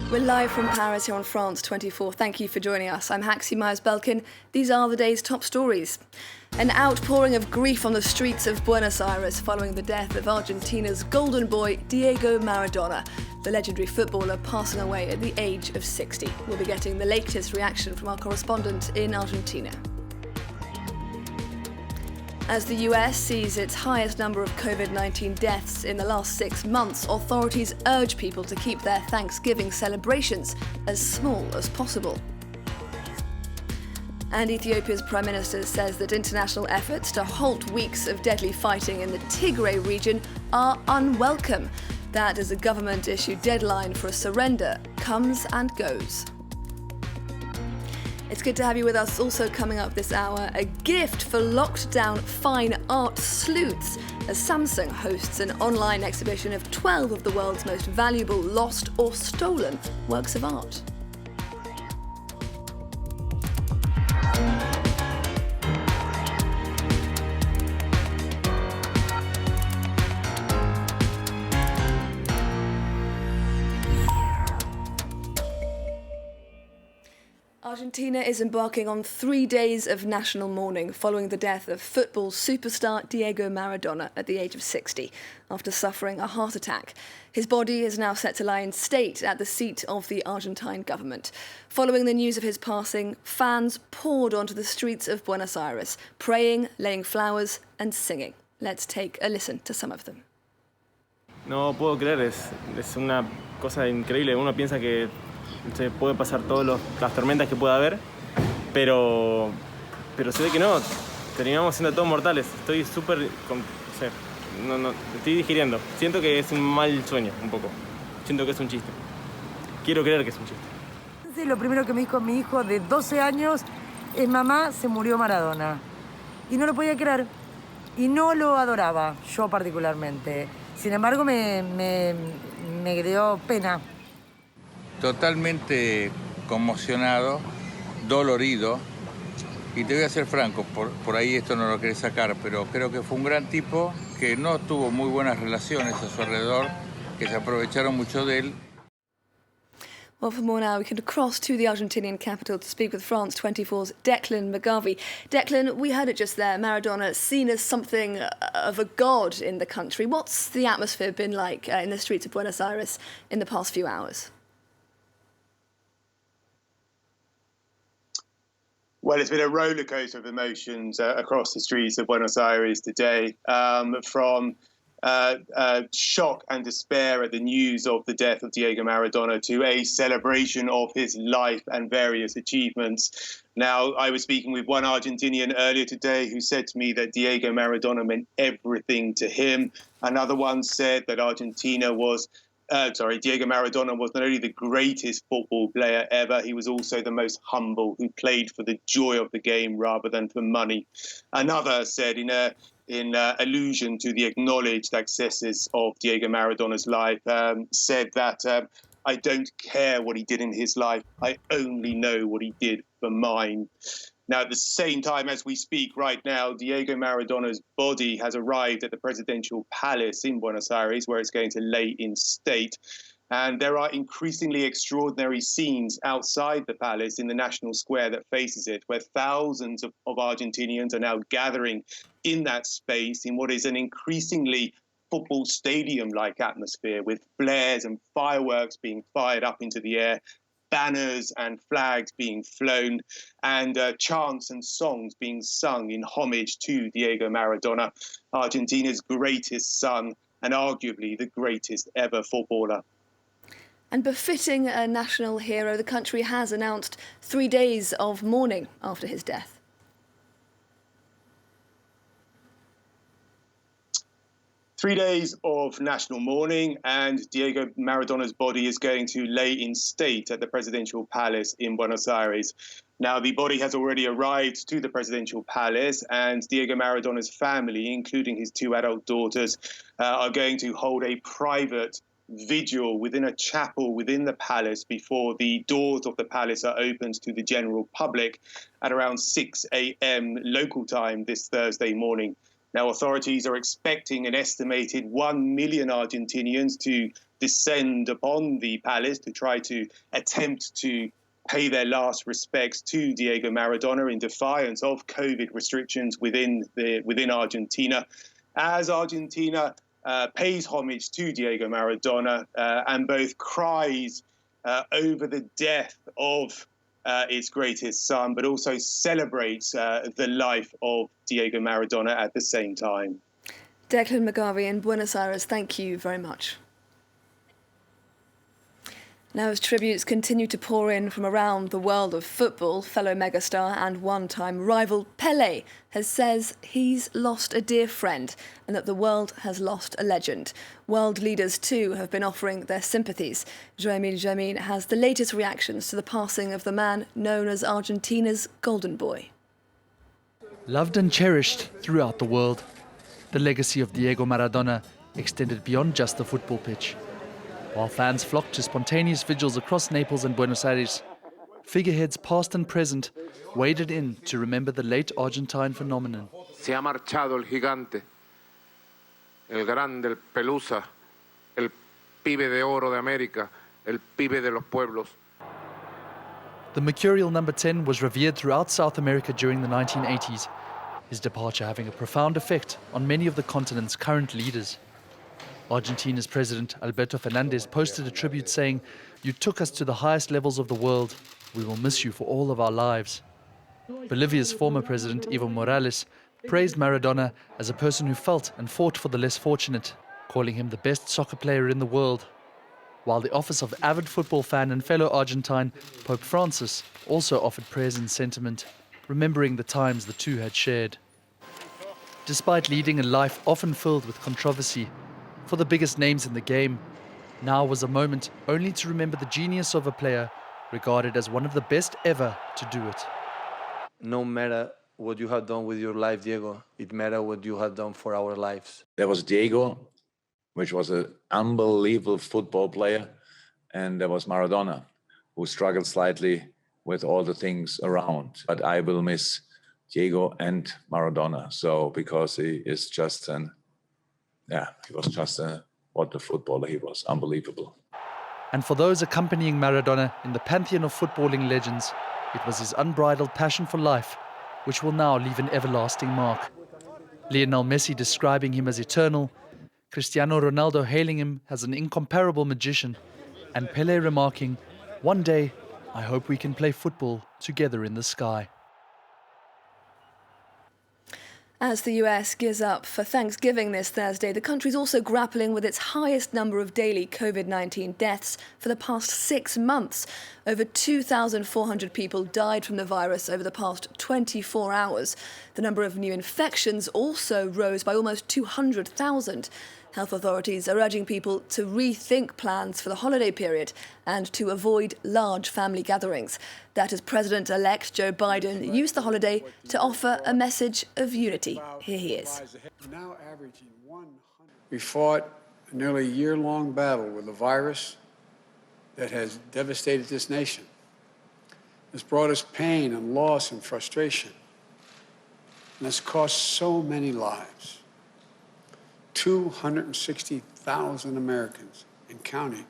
We're live from Paris here on France 24. Thank you for joining us. I'm Haxi Myers-Belkin. These are the day's top stories. An outpouring of grief on the streets of Buenos Aires following the death of Argentina's golden boy, Diego Maradona, the legendary footballer passing away at the age of 60. We'll be getting the latest reaction from our correspondent in Argentina. As the US sees its highest number of COVID-19 deaths in the last 6 months, authorities urge people to keep their Thanksgiving celebrations as small as possible. And Ethiopia's Prime Minister says that international efforts to halt weeks of deadly fighting in the Tigray region are unwelcome. That as a government-issued deadline for a surrender comes and goes. It's good to have you with us. Also coming up this hour, a gift for locked-down fine art sleuths as Samsung hosts an online exhibition of 12 of the world's most valuable lost or stolen works of art. Argentina is embarking on 3 days of national mourning following the death of football superstar Diego Maradona at the age of 60 after suffering a heart attack. His body is now set to lie in state at the seat of the Argentine government. Following the news of his passing, fans poured onto the streets of Buenos Aires, praying, laying flowers and singing. Let's take a listen to some of them. No puedo creer, es una cosa increíble. Uno piensa que se puede pasar todas las tormentas que pueda haber, pero se ve que no, terminamos siendo todos mortales. Estoy súper, no, estoy digiriendo. Siento que es un mal sueño, un poco. Siento que es un chiste. Quiero creer que es un chiste. Lo primero que me dijo mi hijo de 12 años es: mamá, se murió Maradona. Y no lo podía creer. Y no lo adoraba, yo particularmente. Sin embargo, me dio pena. Totalmente conmocionado, dolorido, y te voy a ser franco, por ahí esto no lo querés sacar, pero creo que fue un gran tipo que no tuvo muy buenas relaciones a su alrededor, que se aprovecharon mucho de él. Well, for more now, we can cross to the Argentinian capital to speak with France 24's Declan McGarvey. Declan, we heard it just there, Maradona seen as something of a god in the country. What's the atmosphere been like in the streets of Buenos Aires in the past few hours? Well, it's been a roller coaster of emotions across the streets of Buenos Aires today, from shock and despair at the news of the death of Diego Maradona to a celebration of his life and various achievements. Now, I was speaking with one Argentinian earlier today who said to me that Diego Maradona meant everything to him. Another one said that Diego Maradona was not only the greatest football player ever, he was also the most humble, who played for the joy of the game rather than for money. Another said, in allusion to the acknowledged excesses of Diego Maradona's life, said that I don't care what he did in his life, I only know what he did for mine. Now, at the same time as we speak right now, Diego Maradona's body has arrived at the presidential palace in Buenos Aires, where it's going to lay in state. And there are increasingly extraordinary scenes outside the palace in the national square that faces it, where thousands of Argentinians are now gathering in that space in what is an increasingly football stadium-like atmosphere, with flares and fireworks being fired up into the air, banners and flags being flown, and chants and songs being sung in homage to Diego Maradona, Argentina's greatest son and arguably the greatest ever footballer. And befitting a national hero, the country has announced 3 days of mourning after his death. 3 days of national mourning, and Diego Maradona's body is going to lay in state at the presidential palace in Buenos Aires. Now, the body has already arrived to the presidential palace, and Diego Maradona's family, including his 2 adult daughters, are going to hold a private vigil within a chapel within the palace before the doors of the palace are opened to the general public at around 6 a.m. local time this Thursday morning. Now, authorities are expecting an estimated 1 million Argentinians to descend upon the palace to try to attempt to pay their last respects to Diego Maradona in defiance of COVID restrictions within Argentina. As Argentina pays homage to Diego Maradona and both cries over the death of its greatest son, but also celebrates the life of Diego Maradona at the same time. Declan McGarvey in Buenos Aires, thank you very much. Now, as tributes continue to pour in from around the world of football, fellow megastar and one-time rival Pelé says he's lost a dear friend and that the world has lost a legend. World leaders, too, have been offering their sympathies. Joemil Jamin has the latest reactions to the passing of the man known as Argentina's golden boy. Loved and cherished throughout the world, the legacy of Diego Maradona extended beyond just the football pitch. While fans flocked to spontaneous vigils across Naples and Buenos Aires, figureheads past and present waded in to remember the late Argentine phenomenon. Se ha marchado el gigante, el grande, el pelusa, el pibe de oro de América, el pibe de los pueblos. The mercurial number 10 was revered throughout South America during the 1980s, his departure having a profound effect on many of the continent's current leaders. Argentina's president, Alberto Fernandez, posted a tribute saying, "You took us to the highest levels of the world. We will miss you for all of our lives." Bolivia's former president, Evo Morales, praised Maradona as a person who felt and fought for the less fortunate, calling him the best soccer player in the world. While the office of avid football fan and fellow Argentine, Pope Francis, also offered prayers and sentiment, remembering the times the two had shared. Despite leading a life often filled with controversy, for the biggest names in the game, now was a moment only to remember the genius of a player regarded as one of the best ever to do it. No matter what you have done with your life, Diego, it matters what you have done for our lives. There was Diego, which was an unbelievable football player, and there was Maradona, who struggled slightly with all the things around. But I will miss Diego and Maradona, so because he is just he was just what a footballer he was, unbelievable. And for those accompanying Maradona in the pantheon of footballing legends, it was his unbridled passion for life, which will now leave an everlasting mark. Lionel Messi describing him as eternal, Cristiano Ronaldo hailing him as an incomparable magician, and Pelé remarking, "One day, I hope we can play football together in the sky." As the US gears up for Thanksgiving this Thursday, the country's also grappling with its highest number of daily COVID-19 deaths for the past 6 months. Over 2,400 people died from the virus over the past 24 hours. The number of new infections also rose by almost 200,000. Health authorities are urging people to rethink plans for the holiday period and to avoid large family gatherings. That as President-elect Joe Biden used the holiday to offer a message of unity. Here he is. We fought a nearly year-long battle with a virus that has devastated this nation. It's brought us pain and loss and frustration. And it's cost so many lives. 260,000 Americans and counting.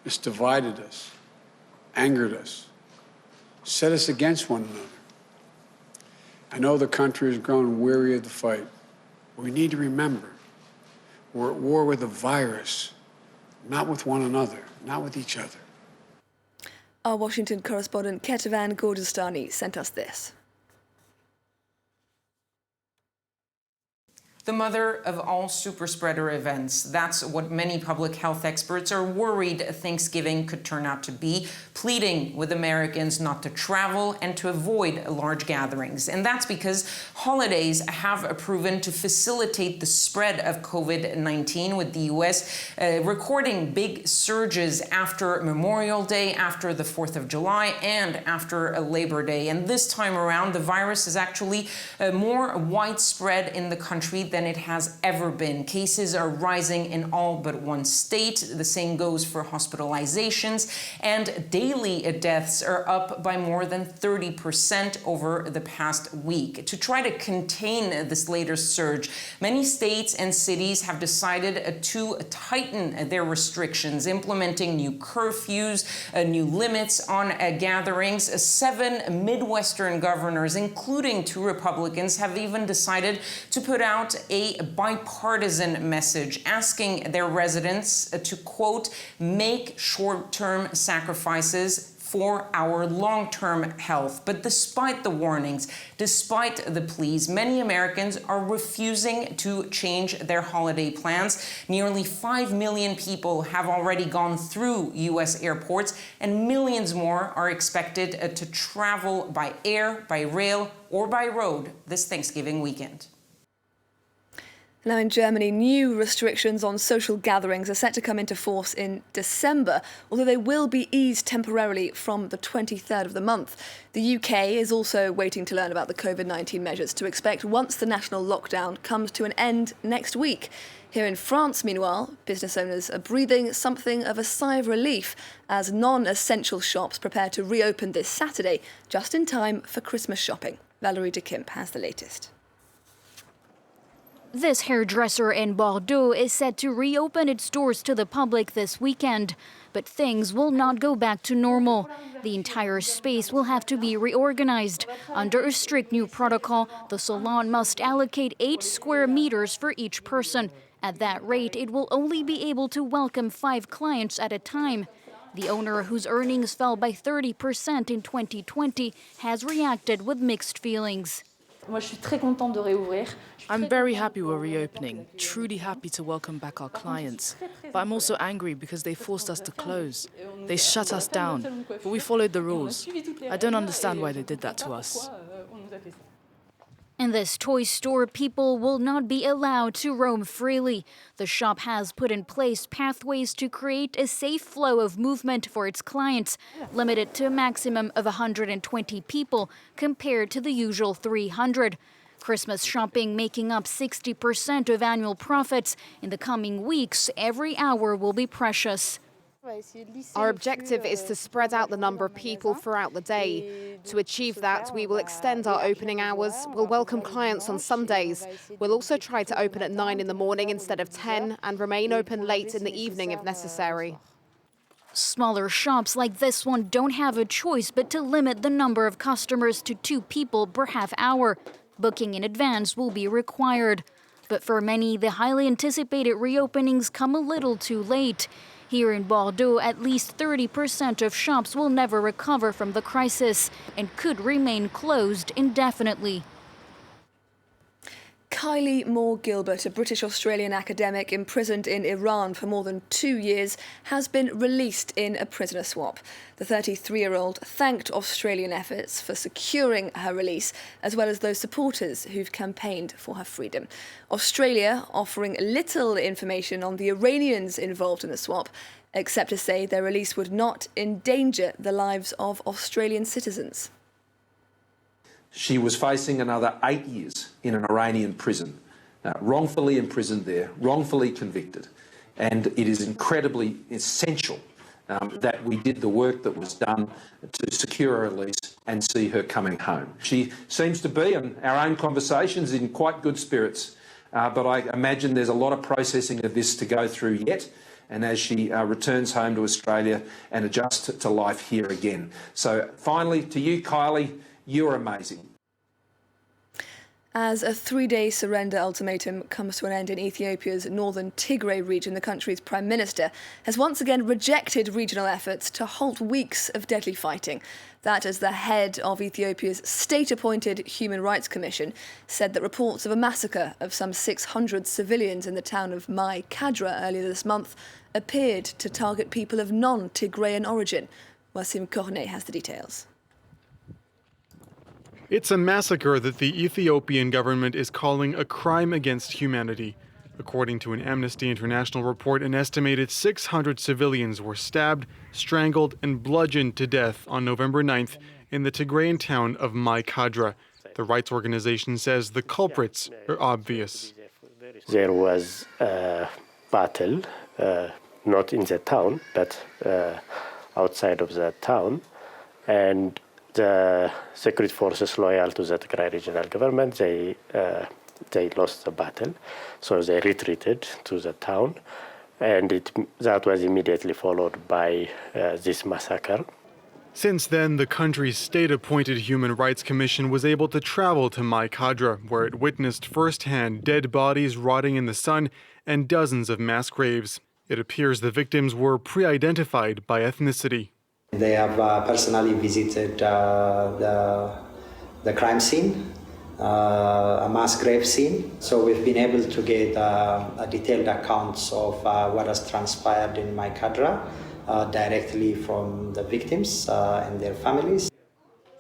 It's divided us, angered us, set us against one another. I know the country has grown weary of the fight. But we need to remember, we're at war with a virus, not with one another, not with each other. Our Washington correspondent Ketavan Gordestani sent us this. The mother of all superspreader events. That's what many public health experts are worried Thanksgiving could turn out to be, pleading with Americans not to travel and to avoid large gatherings. And that's because holidays have proven to facilitate the spread of COVID-19, with the U.S. Recording big surges after Memorial Day, after the 4th of July, and after Labor Day. And this time around, the virus is actually more widespread in the country than than it has ever been. Cases are rising in all but one state. The same goes for hospitalizations, and daily deaths are up by more than 30% over the past week. To try to contain this latest surge, many states and cities have decided to tighten their restrictions, implementing new curfews, new limits on gatherings. 7 Midwestern governors, including 2 Republicans, have even decided to put out a bipartisan message asking their residents to, quote, make short-term sacrifices for our long-term health. But despite the warnings, despite the pleas, many Americans are refusing to change their holiday plans. Nearly 5 million people have already gone through U.S. airports, and millions more are expected to travel by air, by rail, or by road this Thanksgiving weekend. Now in Germany, new restrictions on social gatherings are set to come into force in December, although they will be eased temporarily from the 23rd of the month. The UK is also waiting to learn about the COVID-19 measures to expect once the national lockdown comes to an end next week. Here in France, meanwhile, business owners are breathing something of a sigh of relief as non-essential shops prepare to reopen this Saturday, just in time for Christmas shopping. Valerie de Kimp has the latest. This hairdresser in Bordeaux is set to reopen its doors to the public this weekend, but things will not go back to normal. The entire space will have to be reorganized. Under a strict new protocol, the salon must allocate 8 square meters for each person. At that rate, it will only be able to welcome 5 clients at a time. The owner, whose earnings fell by 30% in 2020, has reacted with mixed feelings. I'm very happy we're reopening, truly happy to welcome back our clients. But I'm also angry because they forced us to close. They shut us down, but we followed the rules. I don't understand why they did that to us. In this toy store, people will not be allowed to roam freely. The shop has put in place pathways to create a safe flow of movement for its clients, limited to a maximum of 120 people compared to the usual 300. Christmas shopping making up 60% of annual profits. In the coming weeks, every hour will be precious. Our objective is to spread out the number of people throughout the day. To achieve that, we will extend our opening hours. We'll welcome clients on Sundays. We'll also try to open at 9 in the morning instead of 10 and remain open late in the evening if necessary. Smaller shops like this one don't have a choice but to limit the number of customers to 2 people per half hour. Booking in advance will be required. But for many, the highly anticipated reopenings come a little too late. Here in Bordeaux, at least 30% of shops will never recover from the crisis and could remain closed indefinitely. Kylie Moore-Gilbert, a British-Australian academic imprisoned in Iran for more than 2 years, has been released in a prisoner swap. The 33-year-old thanked Australian efforts for securing her release, as well as those supporters who've campaigned for her freedom. Australia offering little information on the Iranians involved in the swap, except to say their release would not endanger the lives of Australian citizens. She was facing another 8 years in an Iranian prison, wrongfully imprisoned there, wrongfully convicted. And it is incredibly essential that we did the work that was done to secure her release and see her coming home. She seems to be, in our own conversations, in quite good spirits, but I imagine there's a lot of processing of this to go through yet, and as she returns home to Australia and adjusts to life here again. So finally, to you, Kylie, you're amazing. As a 3-day surrender ultimatum comes to an end in Ethiopia's northern Tigray region, the country's prime minister has once again rejected regional efforts to halt weeks of deadly fighting. That as the head of Ethiopia's state-appointed Human Rights Commission said that reports of a massacre of some 600 civilians in the town of Mai Kadra earlier this month appeared to target people of non-Tigrayan origin. Wasim Korne has the details. It's a massacre that the Ethiopian government is calling a crime against humanity. According to an Amnesty International report, an estimated 600 civilians were stabbed, strangled, and bludgeoned to death on November 9th in the Tigrayan town of Mai Kadra. The rights organization says the culprits are obvious. There was a battle, not in the town, but outside of the town, and the security forces loyal to the Tigray regional government, they lost the battle, so they retreated to the town, and that was immediately followed by this massacre. Since then, the country's state-appointed Human Rights Commission was able to travel to Mai Kadra, where it witnessed firsthand dead bodies rotting in the sun and dozens of mass graves. It appears the victims were pre-identified by ethnicity. They have personally visited the crime scene, a mass grave scene. So we've been able to get a detailed accounts of what has transpired in Mai Kadra directly from the victims and their families.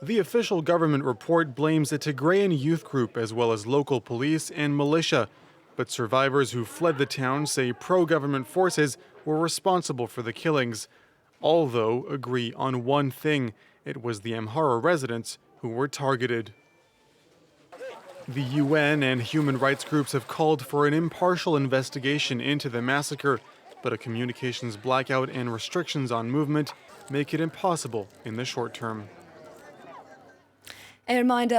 The official government report blames a Tigrayan youth group as well as local police and militia. But survivors who fled the town say pro-government forces were responsible for the killings. All, though, agree on one thing: it was the Amhara residents who were targeted. The UN and human rights groups have called for an impartial investigation into the massacre, but a communications blackout and restrictions on movement make it impossible in the short term. A reminder